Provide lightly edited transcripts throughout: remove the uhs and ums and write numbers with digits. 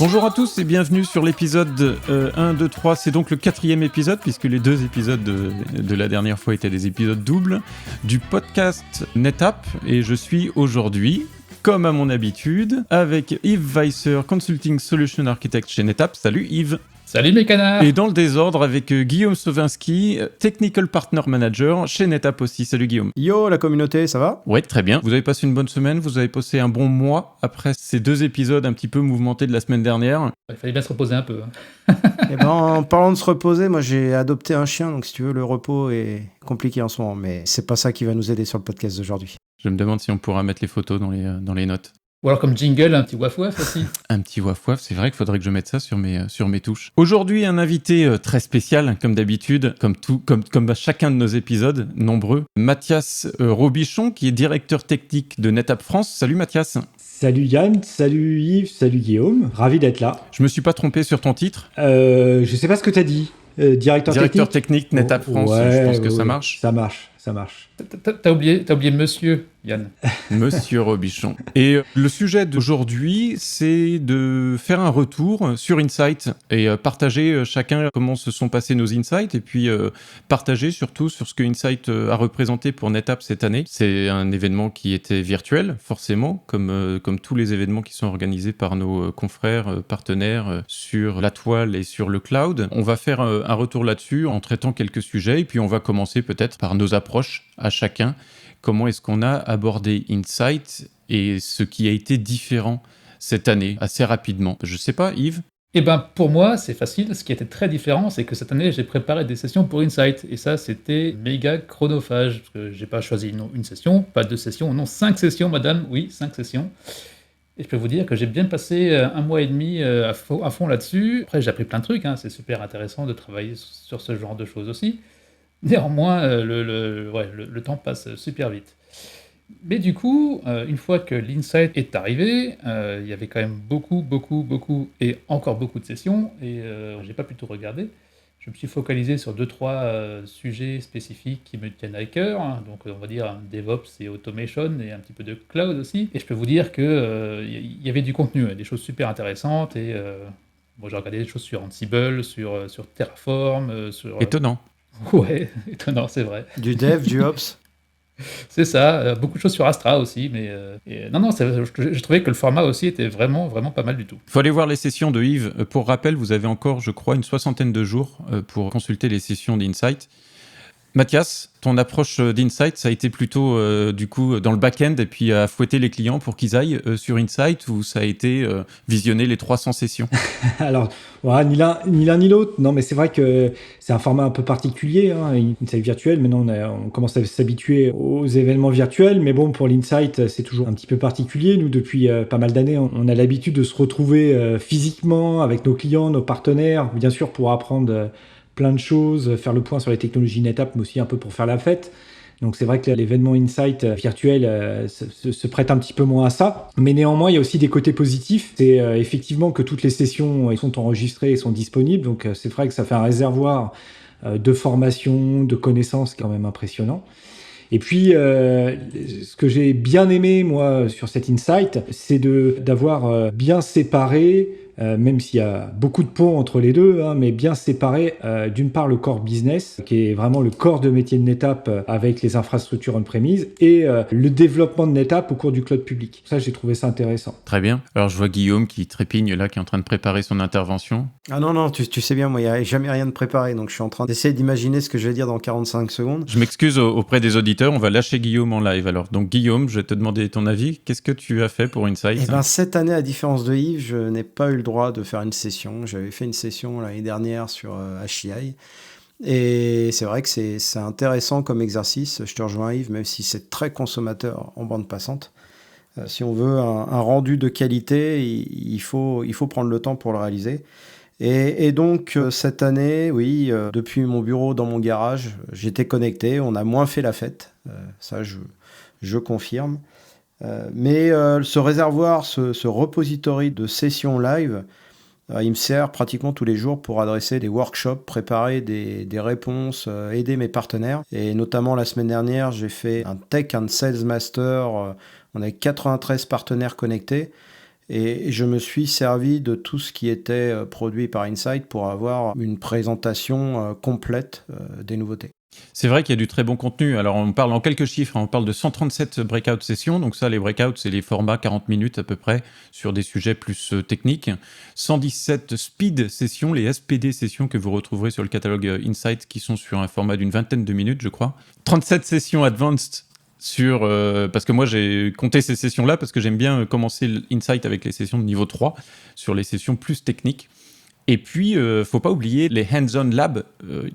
Bonjour à tous et bienvenue sur l'épisode 1, 2, 3. C'est donc le 4e épisode, puisque les 2 épisodes de la dernière fois étaient des épisodes doubles, du podcast NetApp. Et je suis aujourd'hui, comme à mon habitude, avec Yves Weisser, Consulting Solution Architect chez NetApp. Salut Yves. Salut mes canards. Et dans le désordre avec Guillaume Sovinski, Technical Partner Manager chez NetApp aussi. Salut Guillaume. Yo la communauté, ça va ? Ouais, très bien. Vous avez passé une bonne semaine, vous avez passé un bon mois après ces 2 épisodes un petit peu mouvementés de la semaine dernière. Il fallait bien se reposer un peu. Eh ben, en parlant de se reposer, moi j'ai adopté un chien, donc si tu veux, le repos est compliqué en ce moment, mais c'est pas ça qui va nous aider sur le podcast d'aujourd'hui. Je me demande si on pourra mettre les photos dans les notes. Ou alors comme jingle, un petit waf-waf aussi. Un petit waf-waf, c'est vrai qu'il faudrait que je mette ça sur mes touches. Aujourd'hui, un invité très spécial, comme d'habitude, comme à chacun de nos épisodes, nombreux. Mathias Robichon, qui est directeur technique de NetApp France. Salut Mathias. Salut Yann, salut Yves, salut Guillaume, ravi d'être là. Je me suis pas trompé sur ton titre. Je sais pas ce que t'as dit. Directeur technique NetApp France, ouais, je pense que ça marche. Ça marche. T'as oublié monsieur, Yann. Monsieur Robichon. Et le sujet d'aujourd'hui, c'est de faire un retour sur Insight et partager chacun comment se sont passés nos Insights et puis partager surtout sur ce que Insight a représenté pour NetApp cette année. C'est un événement qui était virtuel, forcément, comme tous les événements qui sont organisés par nos confrères, partenaires sur la toile et sur le cloud. On va faire un retour là-dessus en traitant quelques sujets et puis on va commencer peut-être par nos approches à chacun. Comment est-ce qu'on a abordé Insight et ce qui a été différent cette année, assez rapidement. Je sais pas, Yves ? Eh ben pour moi, c'est facile. Ce qui était très différent, c'est que cette année, j'ai préparé des sessions pour Insight. Et ça, c'était méga chronophage. Parce que j'ai pas choisi une session, pas 2 sessions, non, 5 sessions, madame. Oui, 5 sessions. Et je peux vous dire que j'ai bien passé 1 mois et demi à fond là-dessus. Après, j'ai appris plein de trucs. C'est super intéressant de travailler sur ce genre de choses aussi. Néanmoins, le temps passe super vite. Mais du coup, une fois que l'Insight est arrivé, il y avait quand même beaucoup, et encore beaucoup de sessions, et j'ai pas pu tout regarder. Je me suis focalisé sur 2-3 sujets spécifiques qui me tiennent à cœur, donc on va dire DevOps et Automation, et un petit peu de Cloud aussi. Et je peux vous dire qu'il y avait du contenu, des choses super intéressantes, et j'ai regardé des choses sur Ansible, sur Terraform, sur... Étonnant. Ouais, étonnant, c'est vrai. Du dev, du ops. C'est ça, beaucoup de choses sur Astra aussi, mais non, je trouvais que le format aussi était vraiment pas mal du tout. Il faut aller voir les sessions de Yves. Pour rappel, vous avez encore, je crois, une 60aine de jours pour consulter les sessions d'Insight. Mathias, ton approche d'Insight, ça a été plutôt du coup dans le back-end et puis à fouetter les clients pour qu'ils aillent sur Insight, ou ça a été visionner les 300 sessions? Alors, voilà, ni l'un ni l'autre. Non, mais c'est vrai que c'est un format un peu particulier, Insight virtuel. Maintenant, on commence à s'habituer aux événements virtuels, mais bon, pour l'Insight, c'est toujours un petit peu particulier. Nous, depuis pas mal d'années, on a l'habitude de se retrouver physiquement avec nos clients, nos partenaires, bien sûr pour apprendre plein de choses, faire le point sur les technologies NetApp, mais aussi un peu pour faire la fête. Donc c'est vrai que l'événement Insight virtuel se prête un petit peu moins à ça. Mais néanmoins, il y a aussi des côtés positifs. C'est effectivement que toutes les sessions sont enregistrées et sont disponibles. Donc c'est vrai que ça fait un réservoir de formation, de connaissances quand même impressionnant. Et puis, ce que j'ai bien aimé, moi, sur cet Insight, c'est d'avoir bien séparé, même s'il y a beaucoup de ponts entre les deux, mais bien séparé, d'une part, le core business, qui est vraiment le corps de métier de NetApp avec les infrastructures on-premise, et le développement de NetApp au cours du cloud public. Ça, j'ai trouvé ça intéressant. Très bien. Alors, je vois Guillaume qui trépigne là, qui est en train de préparer son intervention. Ah non, tu sais bien, moi, il n'y a jamais rien de préparé, donc je suis en train d'essayer d'imaginer ce que je vais dire dans 45 secondes. Je m'excuse auprès des auditeurs, on va lâcher Guillaume en live alors. Donc Guillaume, je vais te demander ton avis. Qu'est-ce que tu as fait pour Insight ? Eh ben, cette année, à différence de Yves, je n'ai pas eu le droit de faire une session. J'avais fait une session l'année dernière sur HCI. Et c'est vrai que c'est intéressant comme exercice. Je te rejoins, Yves, même si c'est très consommateur en bande passante. Si on veut un rendu de qualité, il faut prendre le temps pour le réaliser. Et donc, cette année, oui, depuis mon bureau dans mon garage, j'étais connecté. On a moins fait la fête. Ça, je confirme. Mais ce réservoir, ce repository de sessions live, il me sert pratiquement tous les jours pour adresser des workshops, préparer des réponses, aider mes partenaires. Et notamment la semaine dernière, j'ai fait un Tech and Sales Master. On avait 93 partenaires connectés. Et je me suis servi de tout ce qui était produit par Insight pour avoir une présentation complète des nouveautés. C'est vrai qu'il y a du très bon contenu. Alors, on parle en quelques chiffres, on parle de 137 breakout sessions. Donc ça, les breakouts, c'est les formats 40 minutes à peu près sur des sujets plus techniques. 117 speed sessions, les SPD sessions que vous retrouverez sur le catalogue Insight, qui sont sur un format d'une vingtaine de minutes, je crois. 37 sessions advanced parce que moi j'ai compté ces sessions-là parce que j'aime bien commencer l'Insight avec les sessions de niveau 3 sur les sessions plus techniques. Et puis, faut pas oublier les hands-on labs.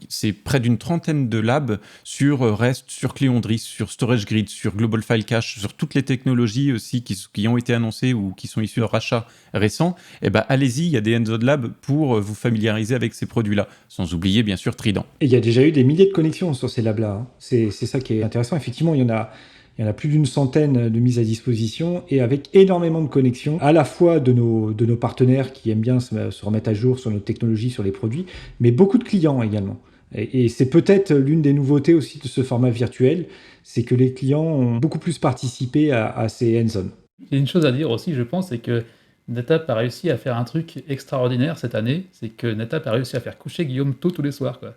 C'est près d'une trentaine de labs sur REST, sur Cleondris, sur Storage Grid, sur Global File Cache, sur toutes les technologies aussi qui ont été annoncées ou qui sont issues de rachats récents. Eh ben, allez-y, il y a des hands-on labs pour vous familiariser avec ces produits-là. Sans oublier, bien sûr, Trident. Et il y a déjà eu des milliers de connexions sur ces labs-là. Hein. C'est ça qui est intéressant. Effectivement, il y en a plus d'une centaine de mises à disposition et avec énormément de connexions, à la fois de nos partenaires qui aiment bien se remettre à jour sur nos technologies, sur les produits, mais beaucoup de clients également. Et c'est peut-être l'une des nouveautés aussi de ce format virtuel, c'est que les clients ont beaucoup plus participé à ces hands-on. Il y a une chose à dire aussi, je pense, c'est que NetApp a réussi à faire un truc extraordinaire cette année, c'est que NetApp a réussi à faire coucher Guillaume tôt tous les soirs, quoi.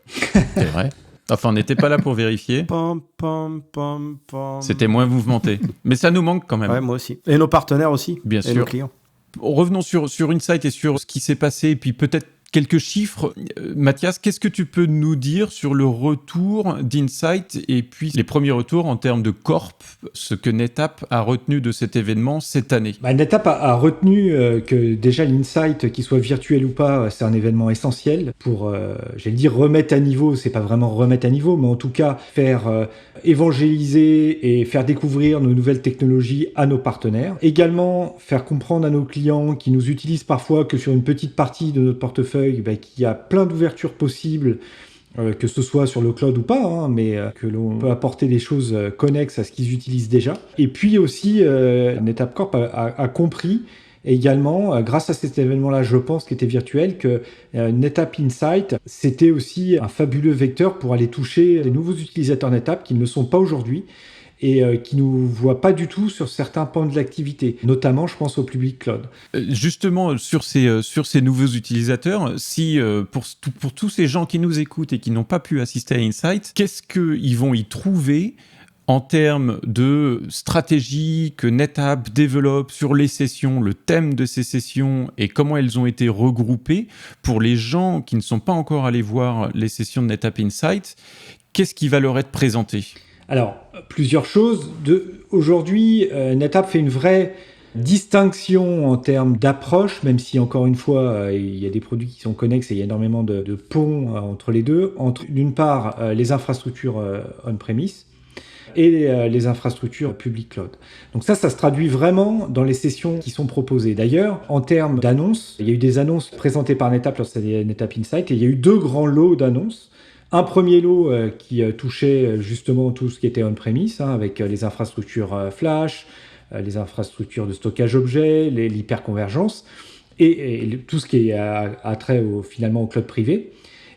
C'est vrai. Enfin, on n'était pas là pour vérifier. Pam, pam, pam, pam. C'était moins mouvementé. Mais ça nous manque quand même. Ouais, moi aussi. Et nos partenaires aussi. Bien et sûr. nos clients. Revenons sur Insight et sur ce qui s'est passé, et puis peut-être quelques chiffres. Mathias, qu'est-ce que tu peux nous dire sur le retour d'Insight et puis les premiers retours en termes de corp, ce que NetApp a retenu de cet événement cette année? NetApp a retenu que déjà l'Insight, qu'il soit virtuel ou pas, c'est un événement essentiel pour, j'allais dire remettre à niveau, c'est pas vraiment remettre à niveau, mais en tout cas faire évangéliser et faire découvrir nos nouvelles technologies à nos partenaires. Également faire comprendre à nos clients qui nous utilisent parfois que sur une petite partie de notre portefeuille, qu'il y a plein d'ouvertures possibles, que ce soit sur le cloud ou pas, hein, mais que l'on peut apporter des choses connexes à ce qu'ils utilisent déjà. Et puis aussi, NetApp Corp a compris également, grâce à cet événement-là, je pense, qui était virtuel, que NetApp Insight, c'était aussi un fabuleux vecteur pour aller toucher les nouveaux utilisateurs NetApp qui ne le sont pas aujourd'hui et qui ne nous voient pas du tout sur certains pans de l'activité, notamment, je pense, au public cloud. Justement, sur ces nouveaux utilisateurs, si pour tous ces gens qui nous écoutent et qui n'ont pas pu assister à Insight, qu'est-ce qu'ils vont y trouver en termes de stratégie que NetApp développe sur les sessions, le thème de ces sessions et comment elles ont été regroupées pour les gens qui ne sont pas encore allés voir les sessions de NetApp Insight? Qu'est-ce qui va leur être présenté? Alors, plusieurs choses. Aujourd'hui, NetApp fait une vraie distinction en termes d'approche, même si encore une fois, il y a des produits qui sont connexes et il y a énormément de ponts entre les deux, entre d'une part les infrastructures on-premise et les infrastructures public cloud. Donc ça se traduit vraiment dans les sessions qui sont proposées. D'ailleurs, en termes d'annonces, il y a eu des annonces présentées par NetApp lors de NetApp Insight et il y a eu 2 grands lots d'annonces. Un premier lot qui touchait justement tout ce qui était on-premise, hein, avec les infrastructures flash, les infrastructures de stockage objet, l'hyperconvergence, et tout ce qui est a trait finalement au cloud privé.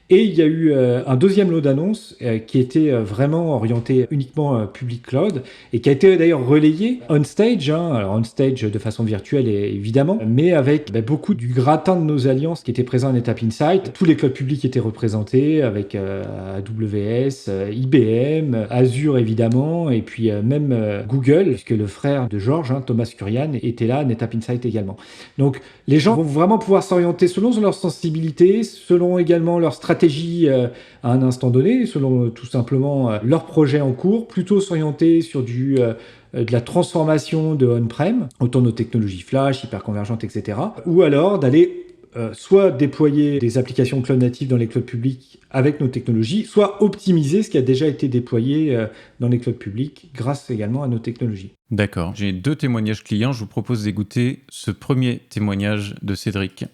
Et il y a eu un deuxième lot d'annonces qui était vraiment orienté uniquement public cloud et qui a été d'ailleurs relayé on stage, hein, alors on stage de façon virtuelle évidemment, mais avec beaucoup du gratin de nos alliances qui étaient présents à NetApp Insight. Tous les clouds publics étaient représentés avec AWS, IBM, Azure évidemment, et puis même Google, puisque le frère de Georges, hein, Thomas Kurian, était là à NetApp Insight également. Donc les gens vont vraiment pouvoir s'orienter selon leur sensibilité, selon également leur stratégie à un instant donné, selon tout simplement leur projet en cours, plutôt s'orienter sur de la transformation de on-prem, autour de nos technologies flash, hyperconvergentes, etc. Ou alors d'aller soit déployer des applications cloud natives dans les clouds publics avec nos technologies, soit optimiser ce qui a déjà été déployé dans les clouds publics grâce également à nos technologies. D'accord. J'ai 2 témoignages clients. Je vous propose d'écouter ce premier témoignage de Cédric.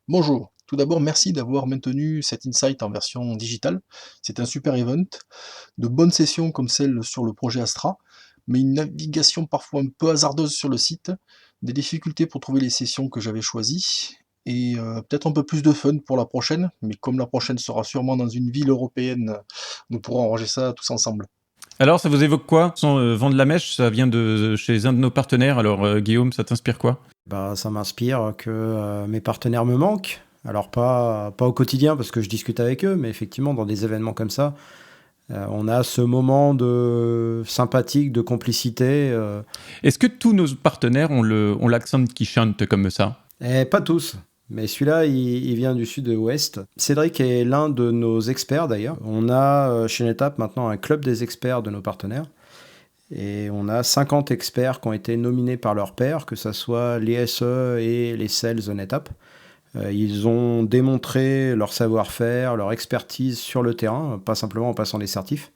Bonjour. Tout d'abord, merci d'avoir maintenu cet Insight en version digitale. C'est un super event. De bonnes sessions comme celle sur le projet Astra, mais une navigation parfois un peu hasardeuse sur le site, des difficultés pour trouver les sessions que j'avais choisies, et peut-être un peu plus de fun pour la prochaine, mais comme la prochaine sera sûrement dans une ville européenne, nous pourrons arranger ça tous ensemble. Alors, ça vous évoque quoi? Sans vendre la mèche, ça vient de chez un de nos partenaires. Alors, Guillaume, ça t'inspire quoi? Bah, ça m'inspire que mes partenaires me manquent. Alors pas au quotidien parce que je discute avec eux, mais effectivement dans des événements comme ça, on a ce moment de sympathique, de complicité. Est-ce que tous nos partenaires ont l'accent qui chante comme ça? Et pas tous. Mais celui-là, il vient du sud-ouest. Cédric est l'un de nos experts d'ailleurs. On a chez NetApp maintenant un club des experts de nos partenaires. Et on a 50 experts qui ont été nominés par leurs pairs, que ce soit les SE et les sales de NetApp. Ils ont démontré leur savoir-faire, leur expertise sur le terrain, pas simplement en passant des certifs.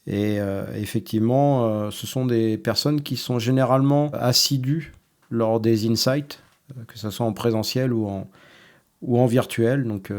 Et effectivement, ce sont des personnes qui sont généralement assidues lors des insights, que ce soit en présentiel ou en virtuel. Donc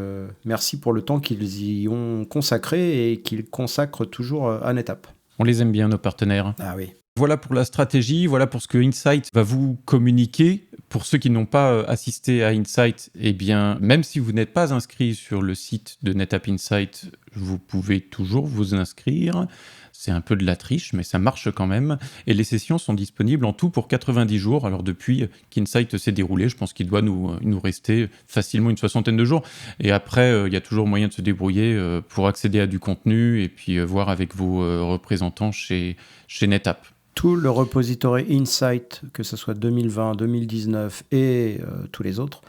merci pour le temps qu'ils y ont consacré et qu'ils consacrent toujours à NetApp. On les aime bien, nos partenaires. Ah oui. Voilà pour la stratégie, voilà pour ce que Insight va vous communiquer. Pour ceux qui n'ont pas assisté à Insight, eh bien, même si vous n'êtes pas inscrit sur le site de NetApp Insight, vous pouvez toujours vous inscrire. C'est un peu de la triche, mais ça marche quand même. Et les sessions sont disponibles en tout pour 90 jours. Alors depuis qu'Insight s'est déroulé, je pense qu'il doit nous rester facilement une 60aine de jours. Et après, il y a toujours moyen de se débrouiller pour accéder à du contenu et puis voir avec vos représentants chez NetApp. Tout le repository Insight, que ce soit 2020, 2019 et tous les autres,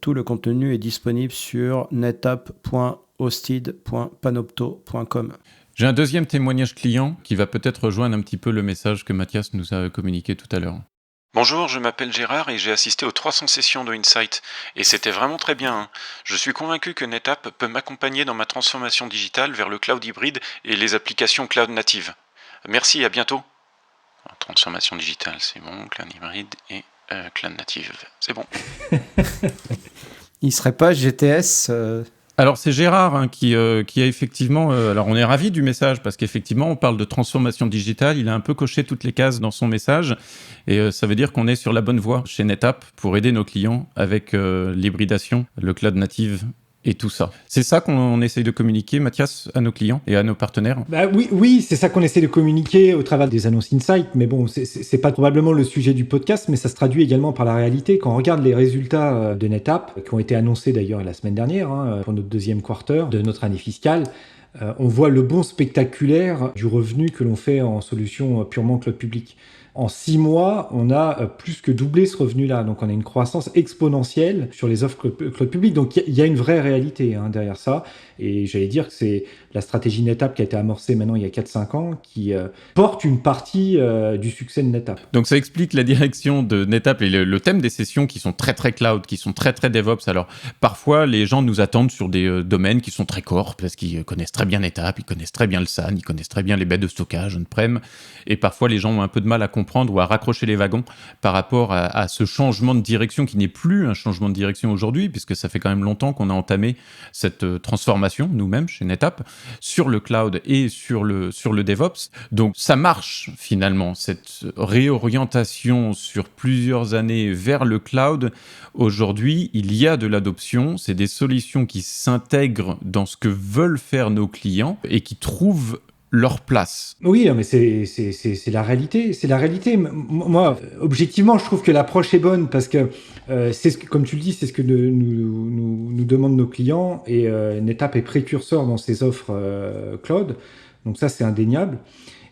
tout le contenu est disponible sur netapp.hosted.panopto.com. J'ai un deuxième témoignage client qui va peut-être rejoindre un petit peu le message que Mathias nous a communiqué tout à l'heure. Bonjour, je m'appelle Gérard et j'ai assisté aux 300 sessions de Insight. Et c'était vraiment très bien. Hein. Je suis convaincu que NetApp peut m'accompagner dans ma transformation digitale vers le cloud hybride et les applications cloud natives. Merci, à bientôt. Transformation digitale, c'est bon, cloud hybride et cloud native, c'est bon. Il serait pas GTS Alors c'est Gérard qui a effectivement... alors on est ravis du message parce qu'effectivement on parle de transformation digitale, il a un peu coché toutes les cases dans son message et ça veut dire qu'on est sur la bonne voie chez NetApp pour aider nos clients avec l'hybridation, le cloud native et tout ça. C'est ça qu'on essaye de communiquer, Mathias, à nos clients et à nos partenaires? Oui, c'est ça qu'on essaie de communiquer au travers des annonces Insight, mais bon, c'est pas probablement le sujet du podcast, mais ça se traduit également par la réalité. Quand on regarde les résultats de NetApp, qui ont été annoncés d'ailleurs la semaine dernière, pour notre deuxième quarter de notre année fiscale, on voit le bond spectaculaire du revenu que l'on fait en solution purement cloud public. En 6 mois, on a plus que doublé ce revenu-là. Donc, on a une croissance exponentielle sur les offres cloud public. Donc, il y a une vraie réalité derrière ça. Et j'allais dire que c'est la stratégie NetApp qui a été amorcée maintenant il y a 4-5 ans qui porte une partie du succès de NetApp. Donc, ça explique la direction de NetApp et le thème des sessions qui sont très, très cloud, qui sont très, très DevOps. Alors, parfois, les gens nous attendent sur des domaines qui sont très core parce qu'ils connaissent très bien NetApp, ils connaissent très bien le SAN, ils connaissent très bien les baies de stockage on-prem. Et parfois, les gens ont un peu de mal à comprendre ou à raccrocher les wagons par rapport à ce changement de direction qui n'est plus un changement de direction aujourd'hui, puisque ça fait quand même longtemps qu'on a entamé cette transformation, nous-mêmes, chez NetApp, sur le cloud et sur le DevOps. Donc, ça marche, finalement, cette réorientation sur plusieurs années vers le cloud. Aujourd'hui, il y a de l'adoption, c'est des solutions qui s'intègrent dans ce que veulent faire nos clients et qui trouvent leur place. Oui, mais c'est la réalité. C'est la réalité. Moi, objectivement, je trouve que l'approche est bonne parce que comme tu le dis, c'est ce que nous demandent nos clients et NetApp est précurseur dans ses offres cloud. Donc ça, c'est indéniable.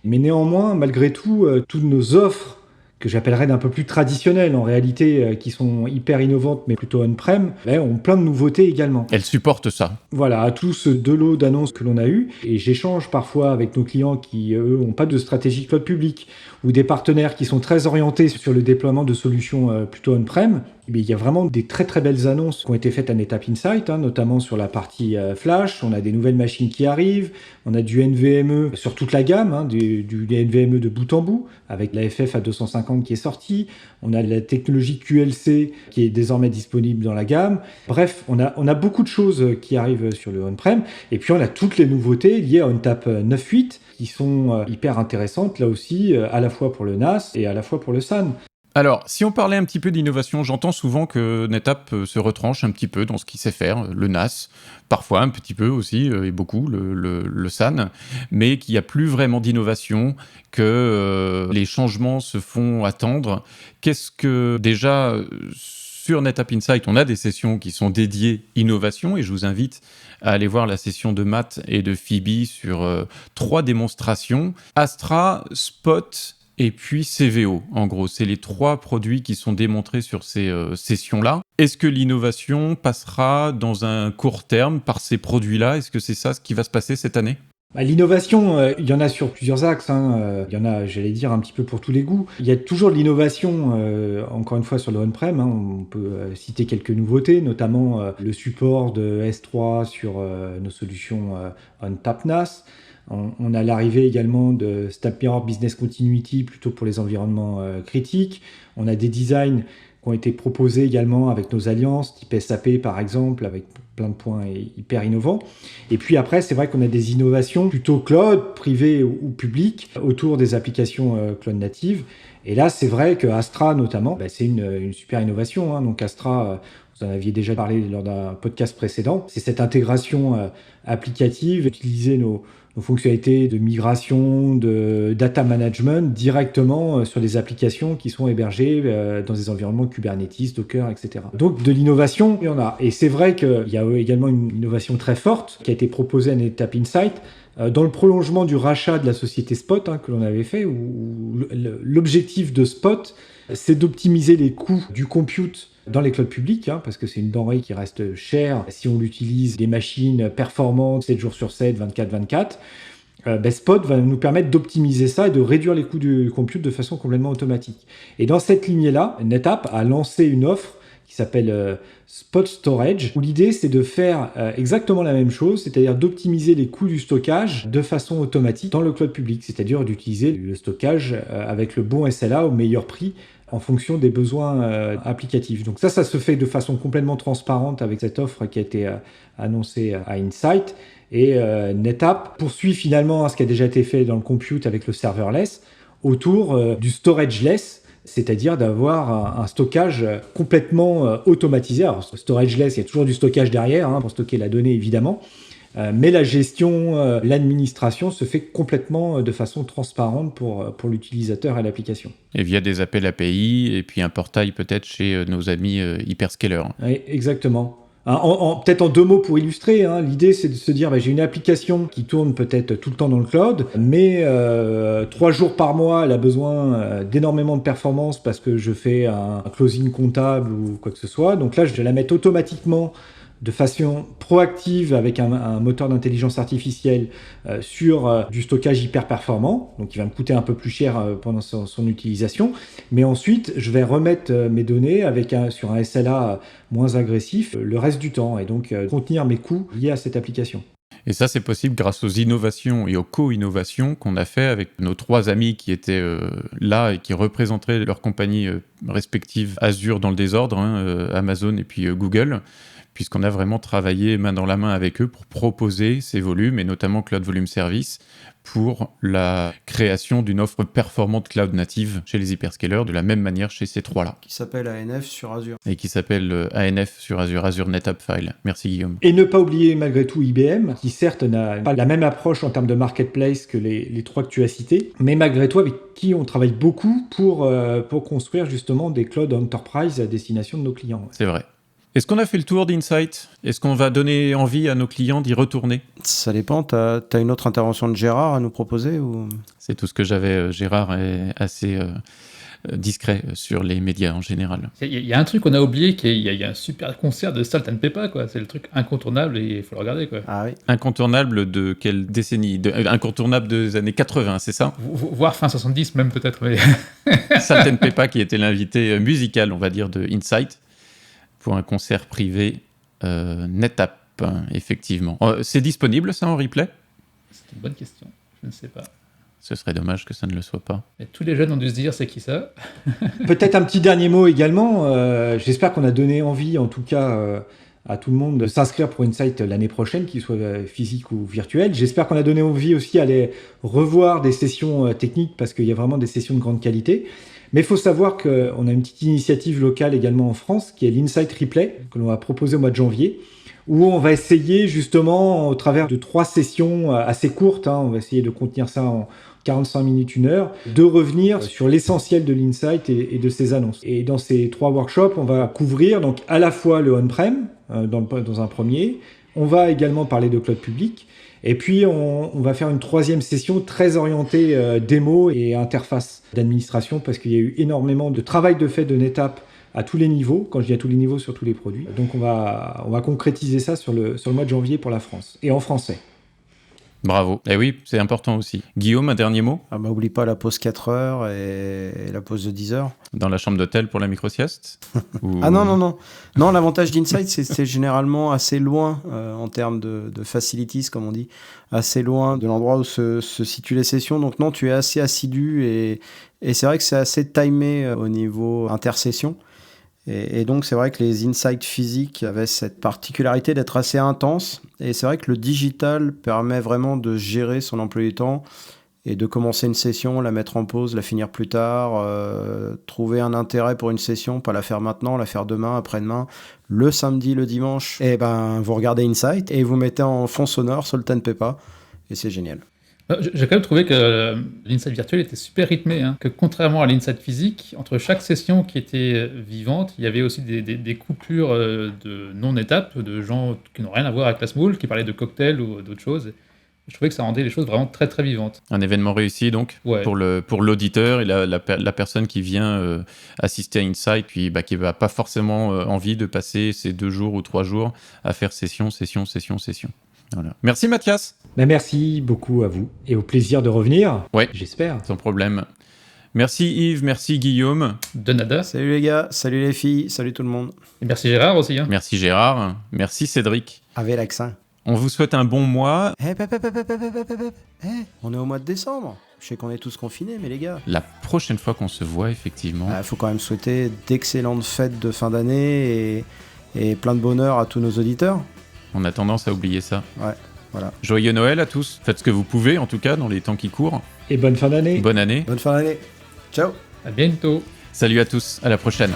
Mais néanmoins, malgré tout, toutes nos offres que j'appellerais d'un peu plus traditionnelles en réalité, qui sont hyper innovantes mais plutôt on-prem, ont plein de nouveautés également. Elles supportent ça. Voilà, à tout ce deux lots d'annonces que l'on a eu, et j'échange parfois avec nos clients qui, eux, n'ont pas de stratégie cloud public, ou des partenaires qui sont très orientés sur le déploiement de solutions plutôt on-prem. Mais il y a vraiment des très très belles annonces qui ont été faites à NetApp Insight, notamment sur la partie Flash. On a des nouvelles machines qui arrivent, on a du NVMe sur toute la gamme, du NVMe de bout en bout, avec la FF à 250 qui est sortie. On a la technologie QLC qui est désormais disponible dans la gamme. Bref, on a beaucoup de choses qui arrivent sur le on-prem. Et puis on a toutes les nouveautés liées à ONTAP 9.8 qui sont hyper intéressantes là aussi, à la fois pour le NAS et à la fois pour le SAN. Alors, si on parlait un petit peu d'innovation, j'entends souvent que NetApp se retranche un petit peu dans ce qu'il sait faire, le NAS, parfois un petit peu aussi, et beaucoup, le SAN, mais qu'il n'y a plus vraiment d'innovation, que les changements se font attendre. Qu'est-ce que, déjà, sur NetApp Insight, on a des sessions qui sont dédiées innovation, et je vous invite à aller voir la session de Matt et de Phoebe sur 3 démonstrations, Astra, Spot et puis CVO. En gros, c'est les 3 produits qui sont démontrés sur ces sessions-là. Est-ce que l'innovation passera dans un court terme par ces produits-là? Est-ce que c'est ça ce qui va se passer cette année? L'innovation, il y en a sur plusieurs axes. Il y en a, j'allais dire, un petit peu pour tous les goûts. Il y a toujours de l'innovation, encore une fois, sur le on-prem. On peut citer quelques nouveautés, notamment le support de S3 sur nos solutions ONTAP NAS. On a l'arrivée également de SNAP Mirror Business Continuity, plutôt pour les environnements critiques. On a des designs qui ont été proposés également avec nos alliances, type SAP par exemple, avec plein de points hyper innovants. Et puis après, c'est vrai qu'on a des innovations plutôt cloud, privées ou publiques, autour des applications cloud natives. Et là, c'est vrai que Astra notamment, c'est une super innovation. Donc Astra, vous en aviez déjà parlé lors d'un podcast précédent, c'est cette intégration applicative, utiliser nos fonctionnalités de migration, de data management directement sur des applications qui sont hébergées dans des environnements Kubernetes, Docker, etc. Donc de l'innovation, il y en a. Et c'est vrai qu'il y a également une innovation très forte qui a été proposée à NetApp Insight dans le prolongement du rachat de la société Spot que l'on avait fait, où l'objectif de Spot, c'est d'optimiser les coûts du compute dans les clouds publics, parce que c'est une denrée qui reste chère si on l'utilise des machines performantes 7 jours sur 7, 24/24. Spot va nous permettre d'optimiser ça et de réduire les coûts du compute de façon complètement automatique. Et dans cette lignée-là, NetApp a lancé une offre qui s'appelle Spot Storage, où l'idée c'est de faire exactement la même chose, c'est-à-dire d'optimiser les coûts du stockage de façon automatique dans le cloud public, c'est-à-dire d'utiliser le stockage avec le bon SLA au meilleur prix en fonction des besoins applicatifs. Donc ça se fait de façon complètement transparente avec cette offre qui a été annoncée à Insight. Et NetApp poursuit finalement ce qui a déjà été fait dans le compute avec le serverless autour du storageless, c'est-à-dire d'avoir un stockage complètement automatisé. Alors storageless, il y a toujours du stockage derrière pour stocker la donnée évidemment, mais la gestion, l'administration se fait complètement de façon transparente pour l'utilisateur et l'application. Et via des appels API, et puis un portail peut-être chez nos amis hyperscalers. Oui, exactement. Peut-être en 2 mots pour illustrer, l'idée c'est de se dire j'ai une application qui tourne peut-être tout le temps dans le cloud, mais 3 jours par mois elle a besoin d'énormément de performance parce que je fais un closing comptable ou quoi que ce soit. Donc là je vais la mettre automatiquement de façon proactive avec un moteur d'intelligence artificielle sur du stockage hyper performant, donc qui va me coûter un peu plus cher pendant son utilisation. Mais ensuite, je vais remettre mes données sur un SLA moins agressif le reste du temps et donc contenir mes coûts liés à cette application. Et ça, c'est possible grâce aux innovations et aux co-innovations qu'on a fait avec nos 3 amis qui étaient là et qui représenteraient leurs compagnies respectives Azure dans le désordre, Amazon et puis Google, puisqu'on a vraiment travaillé main dans la main avec eux pour proposer ces volumes, et notamment Cloud Volume Service, pour la création d'une offre performante cloud native chez les hyperscalers, de la même manière chez ces 3-là. Qui s'appelle ANF sur Azure. Et qui s'appelle ANF sur Azure, Azure NetApp File. Merci Guillaume. Et ne pas oublier malgré tout IBM, qui certes n'a pas la même approche en termes de marketplace que les 3 que tu as cités, mais malgré tout avec qui on travaille beaucoup pour construire justement des cloud enterprise à destination de nos clients. C'est vrai. Est-ce qu'on a fait le tour d'Insight? Est-ce qu'on va donner envie à nos clients d'y retourner? Ça dépend, t'as une autre intervention de Gérard à nous proposer ou... C'est tout ce que j'avais. Gérard est assez discret sur les médias en général. Il y a un truc qu'on a oublié, il y a un super concert de Salt and Peppa, quoi. C'est le truc incontournable et il faut le regarder, quoi. Ah oui. Incontournable de quelle décennie? Incontournable des années 80, c'est ça? Voire fin 70 même peut-être. Mais... Salt and Peppa qui était l'invité musical, on va dire, de Insight, pour un concert privé NetApp, effectivement. C'est disponible, ça, en replay? C'est une bonne question, je ne sais pas. Ce serait dommage que ça ne le soit pas. Mais tous les jeunes ont dû se dire, c'est qui ça? Peut-être un petit dernier mot également. J'espère qu'on a donné envie, en tout cas, à tout le monde de s'inscrire pour Insight l'année prochaine, qu'il soit physique ou virtuel. J'espère qu'on a donné envie aussi à aller revoir des sessions techniques, parce qu'il y a vraiment des sessions de grande qualité. Mais il faut savoir qu'on a une petite initiative locale également en France, qui est l'Insight Replay, que l'on va proposer au mois de janvier, où on va essayer justement, au travers de 3 sessions assez courtes, on va essayer de contenir ça en 45 minutes, 1 heure, de revenir sur l'essentiel de l'Insight et de ses annonces. Et dans ces 3 workshops, on va couvrir donc à la fois le on-prem, dans un premier, on va également parler de cloud public, et puis on va faire une 3e session très orientée démo et interface d'administration, parce qu'il y a eu énormément de travail de fait de NetApp à tous les niveaux, quand je dis à tous les niveaux, sur tous les produits. Donc on va concrétiser ça sur le mois de janvier pour la France, et en français. Bravo. Et oui, c'est important aussi. Guillaume, un dernier mot? Oublie pas la pause 4 heures et la pause de 10 heures. Dans la chambre d'hôtel pour la micro-sieste? Ou... Ah non. Non, l'avantage d'Insight, c'est généralement assez loin en termes de facilities, comme on dit, assez loin de l'endroit où se situent les sessions. Donc non, tu es assez assidu et c'est vrai que c'est assez timé au niveau intersession. Et donc, c'est vrai que les insights physiques avaient cette particularité d'être assez intenses. Et c'est vrai que le digital permet vraiment de gérer son emploi du temps et de commencer une session, la mettre en pause, la finir plus tard, trouver un intérêt pour une session, pas la faire maintenant, la faire demain, après-demain, le samedi, le dimanche. Et vous regardez Insight et vous mettez en fond sonore Salt and Pepper. Et c'est génial. J'ai quand même trouvé que l'Insight virtuel était super rythmé, que contrairement à l'Insight physique, entre chaque session qui était vivante, il y avait aussi des coupures de non-étapes, de gens qui n'ont rien à voir avec la Smoule, qui parlaient de cocktails ou d'autres choses. Je trouvais que ça rendait les choses vraiment très très vivantes. Un événement réussi donc Ouais. pour l'auditeur et la personne qui vient assister à Insight, puis qui va pas forcément envie de passer ces 2 jours ou 3 jours à faire session. Voilà. Merci Mathias. Merci beaucoup à vous et au plaisir de revenir. Ouais. J'espère. Sans problème. Merci Yves, merci Guillaume. De nada. Salut les gars, salut les filles, salut tout le monde. Et merci Gérard aussi. Merci Gérard, merci Cédric. Avec l'accent. On vous souhaite un bon mois. On est au mois de décembre. Je sais qu'on est tous confinés, mais les gars. La prochaine fois qu'on se voit, effectivement. Faut quand même souhaiter d'excellentes fêtes de fin d'année et plein de bonheur à tous nos auditeurs. On a tendance à oublier ça. Ouais, voilà. Joyeux Noël à tous. Faites ce que vous pouvez, en tout cas, dans les temps qui courent. Et bonne fin d'année. Bonne année. Bonne fin d'année. Ciao. À bientôt. Salut à tous, à la prochaine.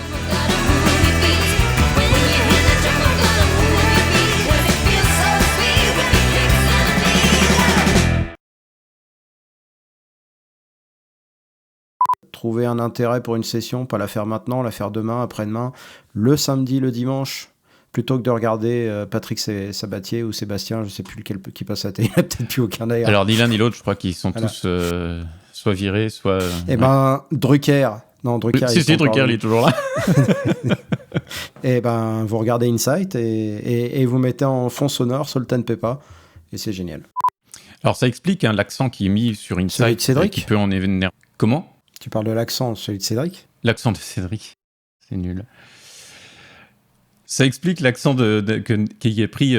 Trouver un intérêt pour une session, pas la faire maintenant, la faire demain, après-demain, le samedi, le dimanche, plutôt que de regarder Patrick Sabatier ou Sébastien, je sais plus lequel qui passe à la télé, il n'y a peut-être plus aucun d'ailleurs. Alors ni l'un ni l'autre, je crois qu'ils sont tous soit virés, soit... Drucker. Non, Drucker, si, Drucker, il est toujours là. Vous regardez Insight et vous mettez en fond sonore Salt and Pepper et c'est génial. Alors ça explique l'accent qui est mis sur Celui de Insight, Cédric qui peut en énerver. Comment ? Tu parles de l'accent, celui de Cédric ? L'accent de Cédric, c'est nul. Ça explique l'accent qui est pris